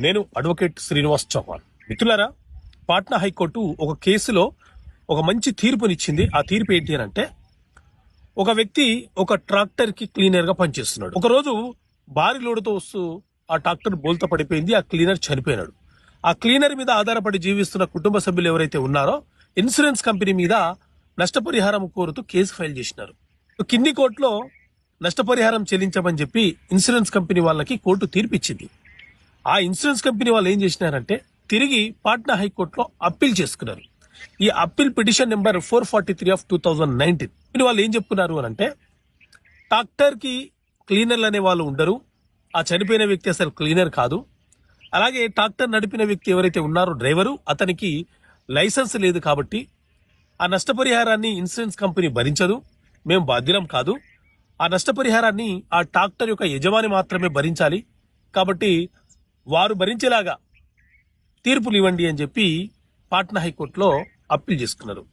నేను అడ్వకేట్ శ్రీనివాస్ చౌహాన్. మిత్రులారా, పాట్నా హైకోర్టు ఒక కేసులో ఒక మంచి తీర్పునిచ్చింది. ఆ తీర్పు ఏంటి అని అంటే, ఒక వ్యక్తి ఒక ట్రాక్టర్ కి క్లీనర్ గా పనిచేస్తున్నాడు. ఒకరోజు భారీ లోడుతో వస్తూ ఆ ట్రాక్టర్ బోల్తా పడిపోయింది. ఆ క్లీనర్ చనిపోయినాడు. ఆ క్లీనర్ మీద ఆధారపడి జీవిస్తున్న కుటుంబ సభ్యులు ఎవరైతే ఉన్నారో ఇన్సూరెన్స్ కంపెనీ మీద నష్టపరిహారం కోరుతూ కేసు ఫైల్ చేసినారు. కింది కోర్టులో నష్టపరిహారం చెల్లించమని చెప్పి ఇన్సూరెన్స్ కంపెనీ వాళ్ళకి కోర్టు తీర్పిచ్చింది. ఆ ఇన్సూరెన్స్ కంపెనీ వాళ్ళు ఏం చేసినారంటే తిరిగి పాట్నా హైకోర్టులో అప్పీల్ చేసుకున్నారు. ఈ అప్పీల్ పిటిషన్ నెంబర్ 443 ఆఫ్ 2019. వాళ్ళు ఏం చెప్పుకున్నారు అని అంటే, ట్రాక్టర్ కి క్లీనర్లు అనే వాళ్ళు ఉండరు, ఆ చనిపోయిన వ్యక్తి అసలు క్లీనర్ కాదు, అలాగే ట్రాక్టర్ నడిపిన వ్యక్తి ఎవరైతే ఉన్నారో డ్రైవరు, అతనికి లైసెన్స్ లేదు కాబట్టి ఆ నష్టపరిహారాన్ని ఇన్సూరెన్స్ కంపెనీ భరించదు, మేము బాధ్యులం కాదు, ఆ నష్టపరిహారాన్ని ఆ ట్రాక్టర్ యొక్క యజమాని మాత్రమే భరించాలి, కాబట్టి వారు భరించేలాగా తీర్పులు ఇవ్వండి అని చెప్పి పాట్నా హైకోర్టులో అప్పీల్ చేసుకున్నారు.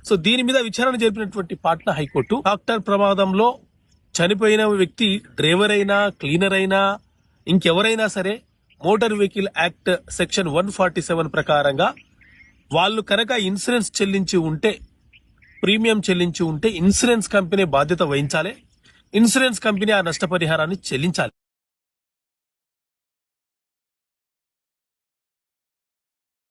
సో దీని మీద విచారణ జరిపినటువంటి పాట్నా హైకోర్టు, ట్రాక్టర్ ప్రమాదంలో చనిపోయిన వ్యక్తి డ్రైవర్ అయినా క్లీనర్ అయినా ఇంకెవరైనా సరే మోటార్ వెహికల్ యాక్ట్ సెక్షన్ 147 ప్రకారంగా వాళ్ళు కనుక ఇన్సూరెన్స్ చెల్లించి ఉంటే, ప్రీమియం చెల్లించి ఉంటే ఇన్సూరెన్స్ కంపెనీ బాధ్యత వహించాలి, ఇన్సూరెన్స్ కంపెనీ ఆ నష్టపరిహారాన్ని చెల్లించాలి.